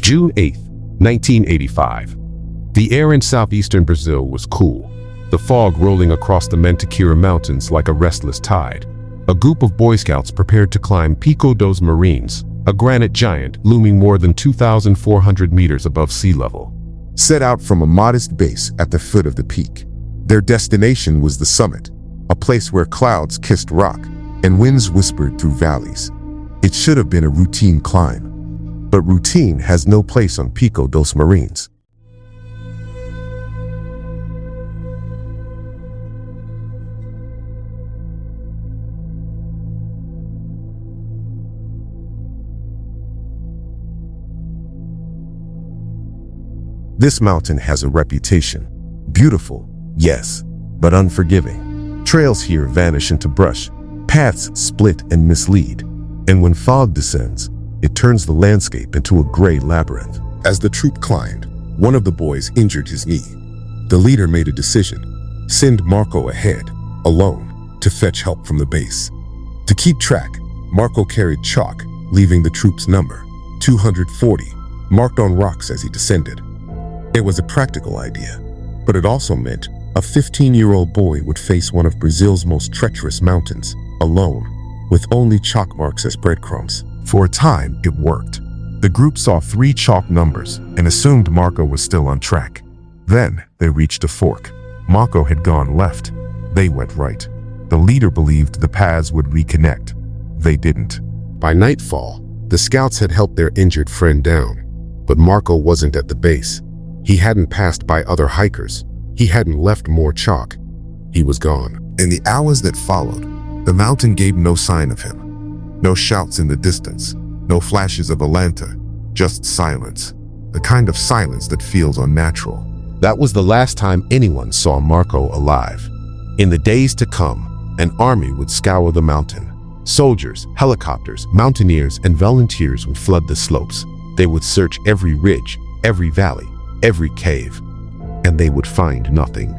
June 8, 1985. The air in southeastern Brazil was cool, the fog rolling across the Mantiqueira Mountains like a restless tide. A group of Boy Scouts prepared to climb Pico dos Marins, a granite giant looming more than 2,400 meters above sea level. Set out from a modest base at the foot of the peak. Their destination was the summit, a place where clouds kissed rock and winds whispered through valleys. It should have been a routine climb, but routine has no place on Pico dos Marins. This mountain has a reputation. Beautiful, yes, but unforgiving. Trails here vanish into brush, paths split and mislead, and when fog descends, it turns the landscape into a gray labyrinth. As the troop climbed, one of the boys injured his knee. The leader made a decision: send Marco ahead, alone, to fetch help from the base. To keep track, Marco carried chalk, leaving the troop's number, 240, marked on rocks as he descended. It was a practical idea, but it also meant a 15-year-old boy would face one of Brazil's most treacherous mountains, alone, with only chalk marks as breadcrumbs. For a time, it worked. The group saw 3 chalk numbers and assumed Marco was still on track. Then, they reached a fork. Marco had gone left. They went right. The leader believed the paths would reconnect. They didn't. By nightfall, the scouts had helped their injured friend down, but Marco wasn't at the base. He hadn't passed by other hikers. He hadn't left more chalk. He was gone. In the hours that followed, the mountain gave no sign of him. No shouts in the distance, no flashes of a lantern, just silence. The kind of silence that feels unnatural. That was the last time anyone saw Marco alive. In the days to come, an army would scour the mountain. Soldiers, helicopters, mountaineers, and volunteers would flood the slopes. They would search every ridge, every valley, every cave, and they would find nothing.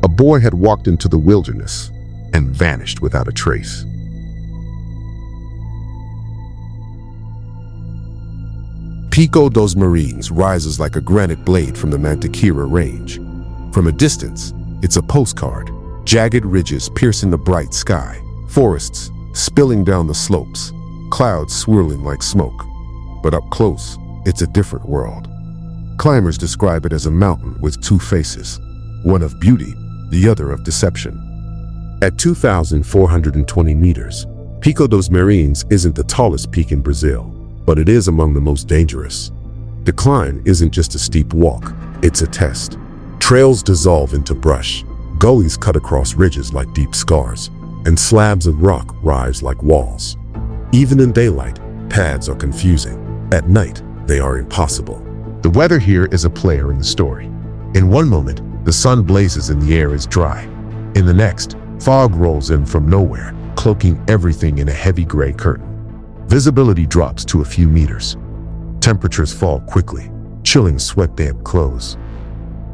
A boy had walked into the wilderness and vanished without a trace. Pico dos Marins rises like a granite blade from the Mantiqueira range. From a distance, it's a postcard. Jagged ridges piercing the bright sky, forests spilling down the slopes, clouds swirling like smoke. But up close, it's a different world. Climbers describe it as a mountain with 2 faces, one of beauty, the other of deception. At 2,420 meters, Pico dos Marins isn't the tallest peak in Brazil, but it is among the most dangerous. The climb isn't just a steep walk, it's a test. Trails dissolve into brush, gullies cut across ridges like deep scars, and slabs of rock rise like walls. Even in daylight, paths are confusing. At night, they are impossible. The weather here is a player in the story. In one moment, the sun blazes and the air is dry. In the next, fog rolls in from nowhere, cloaking everything in a heavy gray curtain. Visibility drops to a few meters. Temperatures fall quickly, chilling sweat-damp clothes.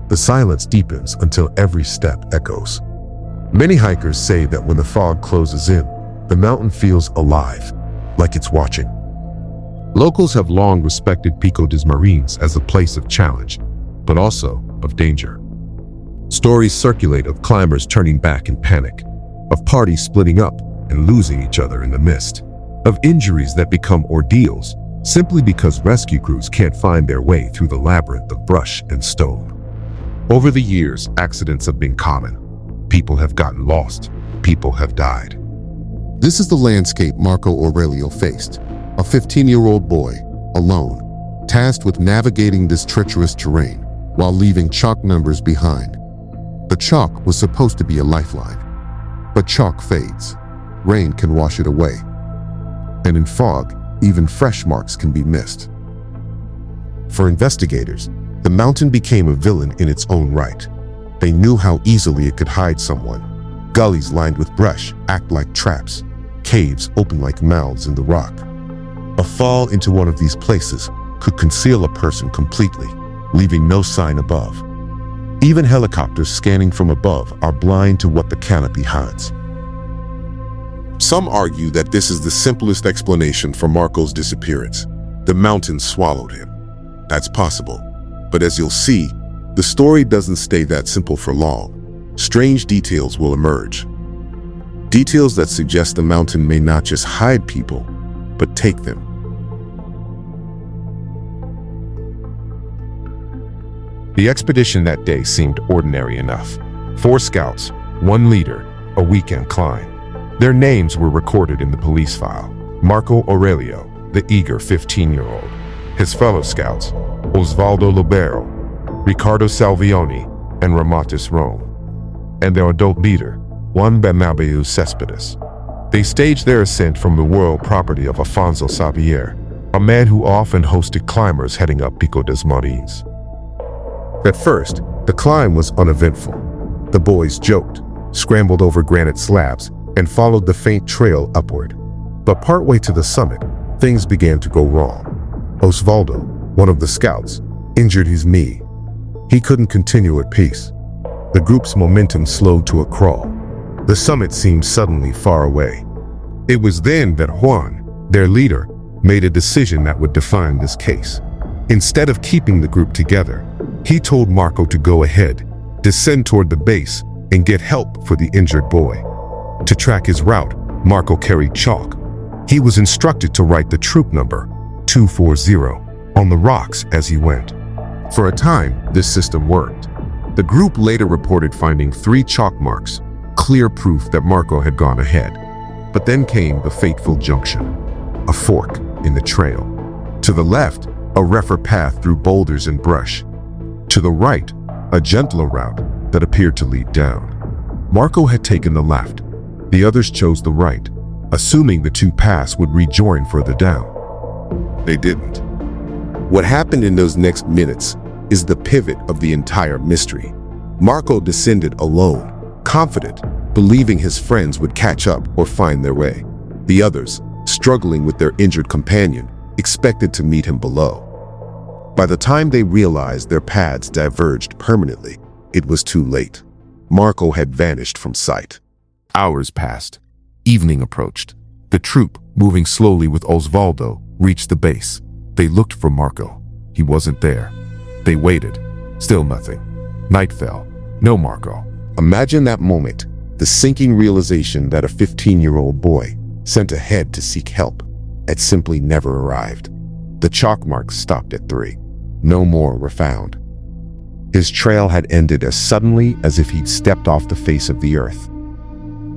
The silence deepens until every step echoes. Many hikers say that when the fog closes in, the mountain feels alive, like it's watching. Locals have long respected Pico dos Marins as a place of challenge, but also of danger. Stories circulate of climbers turning back in panic, of parties splitting up and losing each other in the mist, of injuries that become ordeals simply because rescue crews can't find their way through the labyrinth of brush and stone. Over the years, accidents have been common. People have gotten lost. People have died. This is the landscape Marco Aurélio faced. A 15-year-old boy, alone, tasked with navigating this treacherous terrain while leaving chalk numbers behind. The chalk was supposed to be a lifeline, but chalk fades. Rain can wash it away. And in fog, even fresh marks can be missed. For investigators, the mountain became a villain in its own right. They knew how easily it could hide someone. Gullies lined with brush act like traps, caves open like mouths in the rock. A fall into one of these places could conceal a person completely, leaving no sign above. Even helicopters scanning from above are blind to what the canopy hides. Some argue that this is the simplest explanation for Marco's disappearance. The mountain swallowed him. That's possible. But as you'll see, the story doesn't stay that simple for long. Strange details will emerge. Details that suggest the mountain may not just hide people, but take them. The expedition that day seemed ordinary enough. 4 scouts, 1 leader, a weekend climb. Their names were recorded in the police file. Marco Aurélio, the eager 15-year-old. His fellow scouts, Osvaldo Libero, Ricardo Salvioni, and Ramatis Rome. And their adult leader, Juan Bernabeu Cespedes. They staged their ascent from the royal property of Afonso Xavier, a man who often hosted climbers heading up Pico dos Marins. At first, the climb was uneventful. The boys joked, scrambled over granite slabs, and followed the faint trail upward. But partway to the summit, things began to go wrong. Osvaldo, one of the scouts, injured his knee. He couldn't continue at peace. The group's momentum slowed to a crawl. The summit seemed suddenly far away. It was then that Juan, their leader, made a decision that would define this case. Instead of keeping the group together, he told Marco to go ahead, descend toward the base, and get help for the injured boy. To track his route, Marco carried chalk. He was instructed to write the troop number, 240, on the rocks as he went. For a time, this system worked. The group later reported finding 3 chalk marks, clear proof that Marco had gone ahead. But then came the fateful junction, a fork in the trail. To the left, a rougher path through boulders and brush. To the right, a gentler route that appeared to lead down. Marco had taken the left. The others chose the right, assuming the 2 paths would rejoin further down. They didn't. What happened in those next minutes is the pivot of the entire mystery. Marco descended alone, confident, believing his friends would catch up or find their way. The others, struggling with their injured companion, expected to meet him below. By the time they realized their paths diverged permanently, it was too late. Marco had vanished from sight. Hours passed. Evening approached. The troop, moving slowly with Osvaldo, reached the base. They looked for Marco. He wasn't there. They waited. Still nothing. Night fell. No Marco. Imagine that moment, the sinking realization that a 15-year-old boy, sent ahead to seek help, had simply never arrived. The chalk marks stopped at 3. No more were found. His trail had ended as suddenly as if he'd stepped off the face of the earth.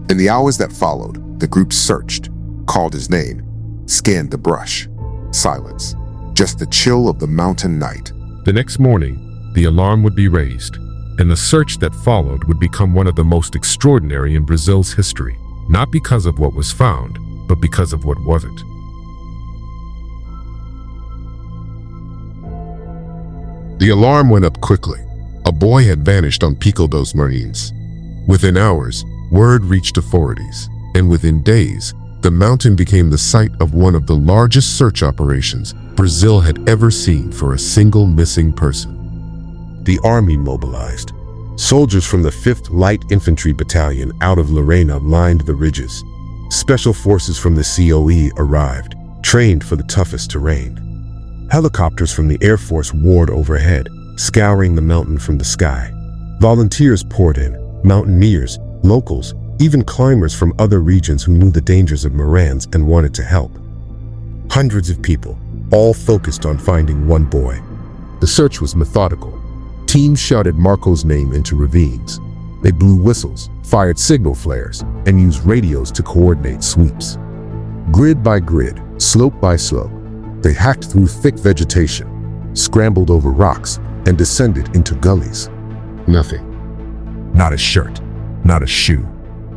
In the hours that followed, the group searched, called his name, scanned the brush. Silence. Just the chill of the mountain night. The next morning, the alarm would be raised, and the search that followed would become one of the most extraordinary in Brazil's history, not because of what was found, but because of what wasn't. The alarm went up quickly. A boy had vanished on Pico dos Marins. Within hours, word reached authorities, and within days, the mountain became the site of one of the largest search operations Brazil had ever seen for a single missing person. The army mobilized. Soldiers from the 5th Light Infantry Battalion out of Lorena lined the ridges. Special forces from the COE arrived, trained for the toughest terrain. Helicopters from the Air Force warred overhead, scouring the mountain from the sky. Volunteers poured in, mountaineers, locals, even climbers from other regions who knew the dangers of moraines and wanted to help. Hundreds of people, all focused on finding one boy. The search was methodical. Teams shouted Marco's name into ravines. They blew whistles, fired signal flares, and used radios to coordinate sweeps. Grid by grid, slope by slope, they hacked through thick vegetation, scrambled over rocks, and descended into gullies. Nothing. Not a shirt, not a shoe,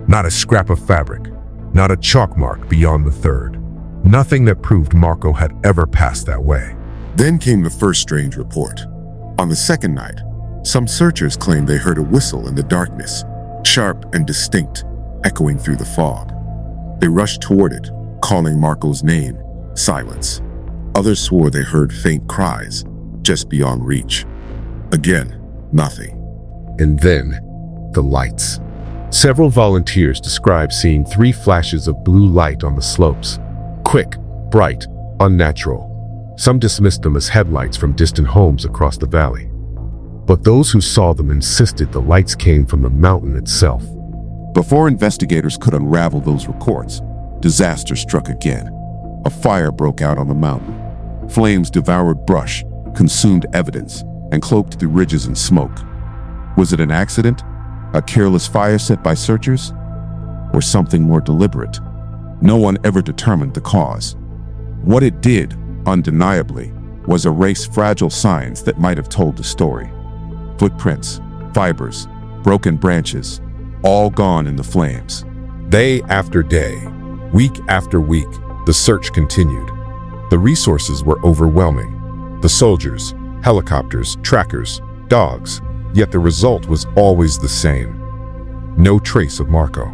not a scrap of fabric, not a chalk mark beyond the 3rd. Nothing that proved Marco had ever passed that way. Then came the first strange report. On the 2nd night, some searchers claimed they heard a whistle in the darkness, sharp and distinct, echoing through the fog. They rushed toward it, calling Marco's name. Silence. Others swore they heard faint cries, just beyond reach. Again, nothing. And then, the lights. Several volunteers described seeing 3 flashes of blue light on the slopes. Quick, bright, unnatural. Some dismissed them as headlights from distant homes across the valley. But those who saw them insisted the lights came from the mountain itself. Before investigators could unravel those reports, disaster struck again. A fire broke out on the mountain. Flames devoured brush, consumed evidence, and cloaked the ridges in smoke. Was it an accident? A careless fire set by searchers? Or something more deliberate? No one ever determined the cause. What it did, undeniably, was erase fragile signs that might have told the story. Footprints, fibers, broken branches, all gone in the flames. Day after day, week after week, the search continued. The resources were overwhelming. The soldiers, helicopters, trackers, dogs, yet the result was always the same. No trace of Marco.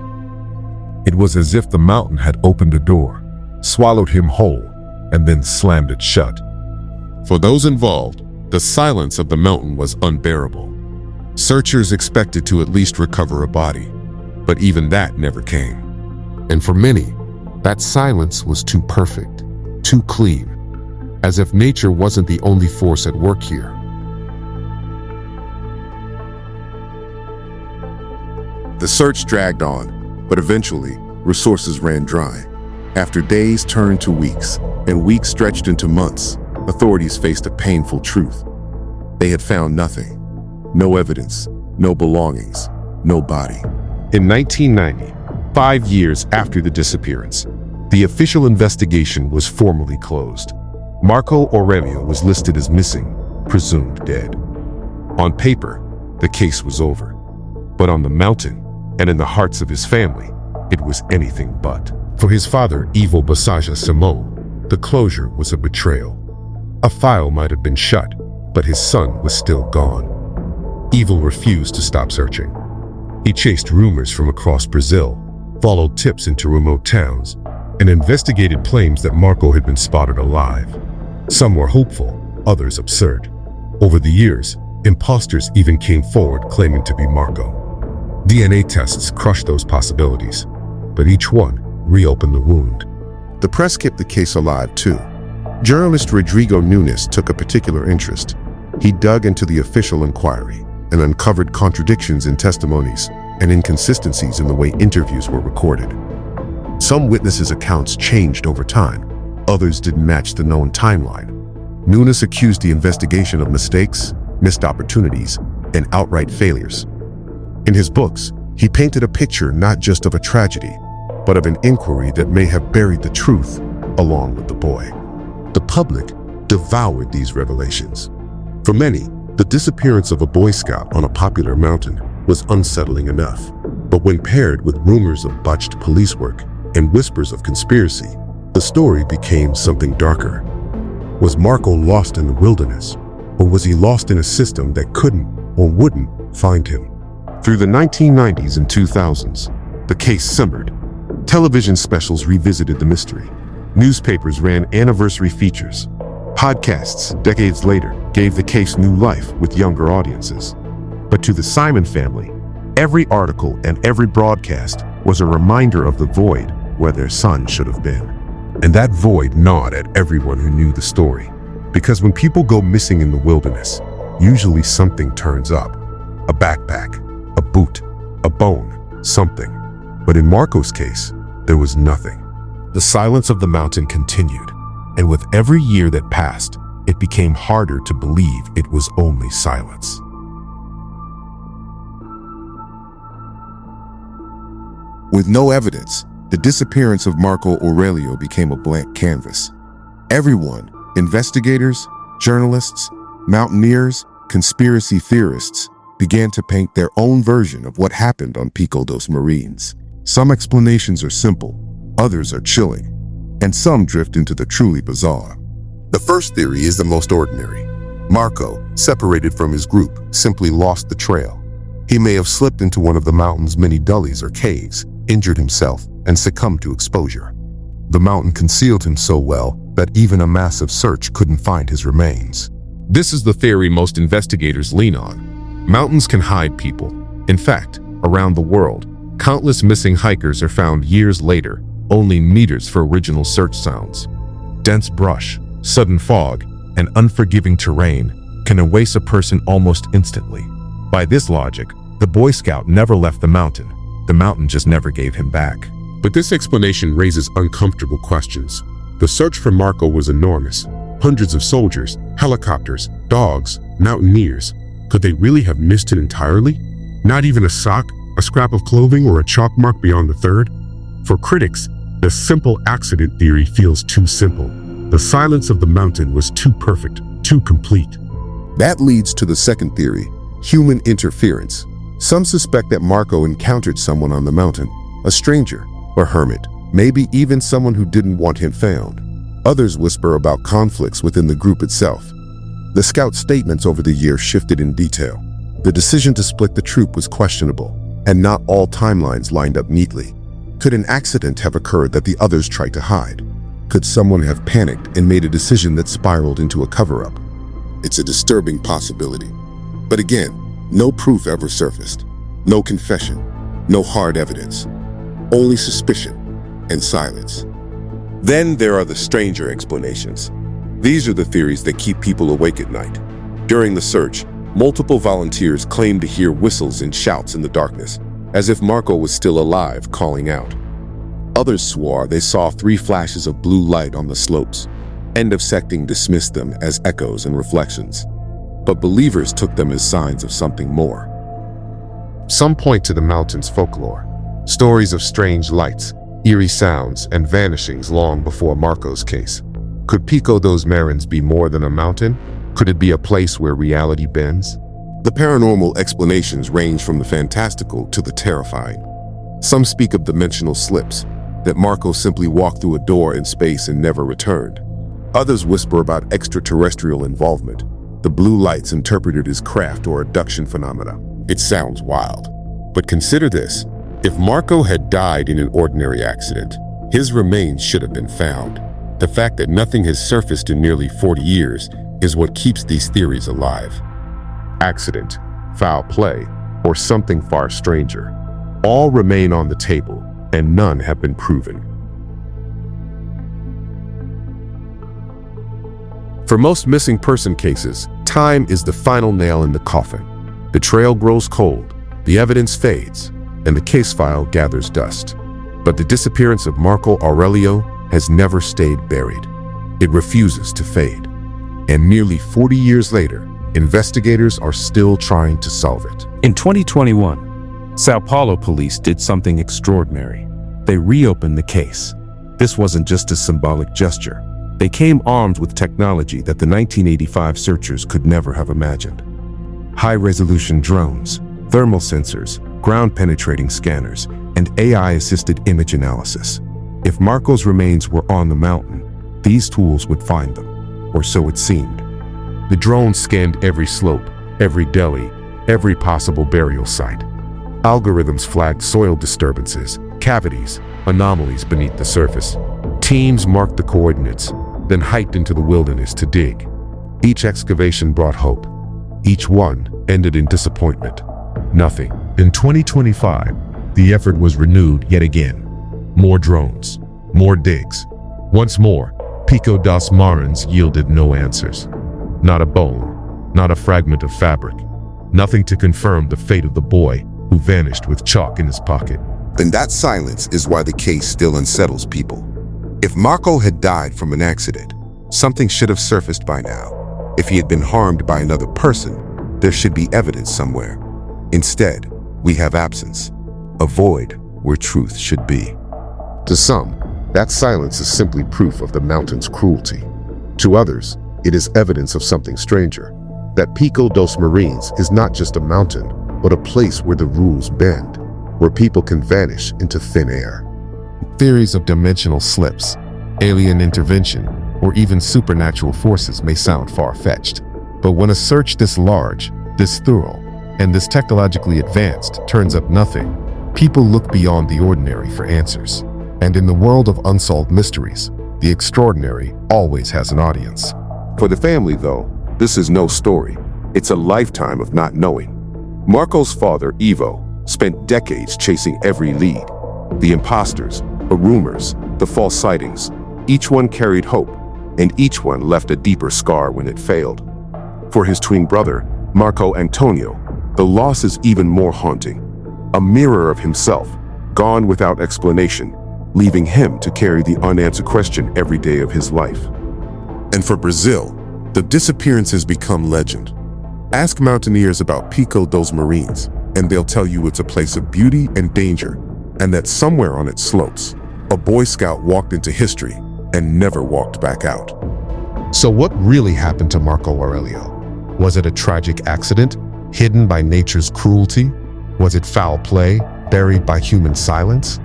It was as if the mountain had opened a door, swallowed him whole, and then slammed it shut. For those involved, the silence of the mountain was unbearable. Searchers expected to at least recover a body, but even that never came. And for many, that silence was too perfect, too clean, as if nature wasn't the only force at work here. The search dragged on, but eventually, resources ran dry. After days turned to weeks, and weeks stretched into months, authorities faced a painful truth. They had found nothing. No evidence, no belongings, no body. In 1990, 5 years after the disappearance, the official investigation was formally closed. Marco Aurélio was listed as missing, presumed dead. On paper, the case was over. But on the mountain, and in the hearts of his family, it was anything but. For his father, evil Bosaja, the closure was a betrayal. A file might have been shut, but his son was still gone. Evil refused to stop searching. He chased rumors from across Brazil, followed tips into remote towns, and investigated claims that Marco had been spotted alive. Some were hopeful, others absurd. Over the years, imposters even came forward claiming to be Marco. DNA tests crushed those possibilities, but each one reopened the wound. The press kept the case alive too. Journalist Rodrigo Nunes took a particular interest. He dug into the official inquiry and uncovered contradictions in testimonies and inconsistencies in the way interviews were recorded. Some witnesses' accounts changed over time. Others didn't match the known timeline. Nunes accused the investigation of mistakes, missed opportunities, and outright failures. In his books, he painted a picture not just of a tragedy, but of an inquiry that may have buried the truth along with the boy. The public devoured these revelations. For many, the disappearance of a Boy Scout on a popular mountain was unsettling enough. But when paired with rumors of botched police work and whispers of conspiracy, the story became something darker. Was Marco lost in the wilderness, or was he lost in a system that couldn't or wouldn't find him? Through the 1990s and 2000s, the case simmered. Television specials revisited the mystery. Newspapers ran anniversary features. Podcasts, decades later, gave the case new life with younger audiences. But to the Simon family, every article and every broadcast was a reminder of the void where their son should have been. And that void gnawed at everyone who knew the story. Because when people go missing in the wilderness, usually something turns up. A backpack, a boot, a bone, something. But in Marco's case, there was nothing. The silence of the mountain continued, and with every year that passed, it became harder to believe it was only silence. With no evidence, the disappearance of Marco Aurélio became a blank canvas. Everyone, investigators, journalists, mountaineers, conspiracy theorists, began to paint their own version of what happened on Pico dos Marins. Some explanations are simple, others are chilling, and some drift into the truly bizarre. The first theory is the most ordinary. Marco, separated from his group, simply lost the trail. He may have slipped into one of the mountain's many gullies or caves, injured himself, and succumbed to exposure. The mountain concealed him so well that even a massive search couldn't find his remains. This is the theory most investigators lean on. Mountains can hide people. In fact, around the world, countless missing hikers are found years later, only meters for original search sounds. Dense brush, Sudden fog and unforgiving terrain can erase a person almost instantly. By this logic, the Boy Scout never left the mountain. The mountain just never gave him back. But this explanation raises uncomfortable questions. The search for Marco was enormous. Hundreds of soldiers, helicopters, dogs, mountaineers. Could they really have missed it entirely? Not even a sock, a scrap of clothing, or a chalk mark beyond the third? For critics, the simple accident theory feels too simple. The silence of the mountain was too perfect, too complete. That leads to the second theory, human interference. Some suspect that Marco encountered someone on the mountain, a stranger, a hermit, maybe even someone who didn't want him found. Others whisper about conflicts within the group itself. The scout statements over the years shifted in detail. The decision to split the troop was questionable, and not all timelines lined up neatly. Could an accident have occurred that the others tried to hide? Could someone have panicked and made a decision that spiraled into a cover-up? It's a disturbing possibility. But again, no proof ever surfaced. No confession, no hard evidence. Only suspicion and silence. Then there are the stranger explanations. These are the theories that keep people awake at night. During the search, multiple volunteers claimed to hear whistles and shouts in the darkness, as if Marco was still alive, calling out. Others swore they saw 3 flashes of blue light on the slopes. End of secting dismissed them as echoes and reflections. But believers took them as signs of something more. Some point to the mountain's folklore. Stories of strange lights, eerie sounds, and vanishings long before Marco's case. Could Pico dos Marins be more than a mountain? Could it be a place where reality bends? The paranormal explanations range from the fantastical to the terrifying. Some speak of dimensional slips, that Marco simply walked through a door in space and never returned. Others whisper about extraterrestrial involvement, the blue lights interpreted as craft or abduction phenomena. It sounds wild. But consider this. If Marco had died in an ordinary accident, his remains should have been found. The fact that nothing has surfaced in nearly 40 years is what keeps these theories alive. Accident, foul play, or something far stranger. All remain on the table, and none have been proven. For most missing person cases, time is the final nail in the coffin. The trail grows cold, the evidence fades, and the case file gathers dust. But the disappearance of Marco Aurélio has never stayed buried. It refuses to fade. And nearly 40 years later, investigators are still trying to solve it. In 2021, Sao Paulo police did something extraordinary. They reopened the case. This wasn't just a symbolic gesture. They came armed with technology that the 1985 searchers could never have imagined. High-resolution drones, thermal sensors, ground-penetrating scanners, and AI-assisted image analysis. If Marco's remains were on the mountain, these tools would find them, or so it seemed. The drones scanned every slope, every gully, every possible burial site. Algorithms flagged soil disturbances, cavities, anomalies beneath the surface. Teams marked the coordinates, then hiked into the wilderness to dig. Each excavation brought hope. Each one ended in disappointment. Nothing. In 2025, the effort was renewed yet again. More drones, more digs. Once more, Pico dos Marins yielded no answers. Not a bone, not a fragment of fabric. Nothing to confirm the fate of the boy who vanished with chalk in his pocket. And that silence is why the case still unsettles people. If Marco had died from an accident, something should have surfaced by now. If he had been harmed by another person, there should be evidence somewhere. Instead, we have absence, a void where truth should be. To some, that silence is simply proof of the mountain's cruelty. To others, it is evidence of something stranger, that Pico dos Marins is not just a mountain, but a place where the rules bend, where people can vanish into thin air. Theories of dimensional slips, alien intervention, or even supernatural forces may sound far-fetched. But when a search this large, this thorough, and this technologically advanced turns up nothing, people look beyond the ordinary for answers. And in the world of unsolved mysteries, the extraordinary always has an audience. For the family, though, this is no story. It's a lifetime of not knowing. Marco's father, Ivo, spent decades chasing every lead. The imposters, the rumors, the false sightings, each one carried hope, and each one left a deeper scar when it failed. For his twin brother, Marco Antonio, the loss is even more haunting. A mirror of himself, gone without explanation, leaving him to carry the unanswered question every day of his life. And for Brazil, the disappearance has become legend. Ask mountaineers about Pico dos Marins, and they'll tell you it's a place of beauty and danger, and that somewhere on its slopes, a Boy Scout walked into history and never walked back out. So what really happened to Marco Aurélio? Was it a tragic accident, hidden by nature's cruelty? Was it foul play, buried by human silence?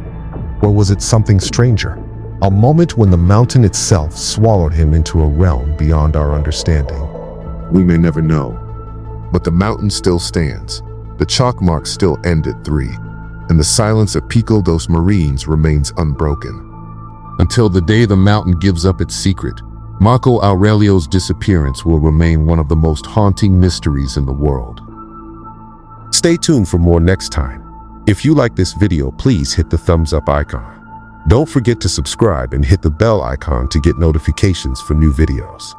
Or was it something stranger? A moment when the mountain itself swallowed him into a realm beyond our understanding. We may never know, but the mountain still stands. The chalk marks still end at 3, and the silence of Pico dos Marins remains unbroken. Until the day the mountain gives up its secret, Marco Aurélio's disappearance will remain one of the most haunting mysteries in the world. Stay tuned for more next time. If you like this video, please hit the thumbs up icon. Don't forget to subscribe and hit the bell icon to get notifications for new videos.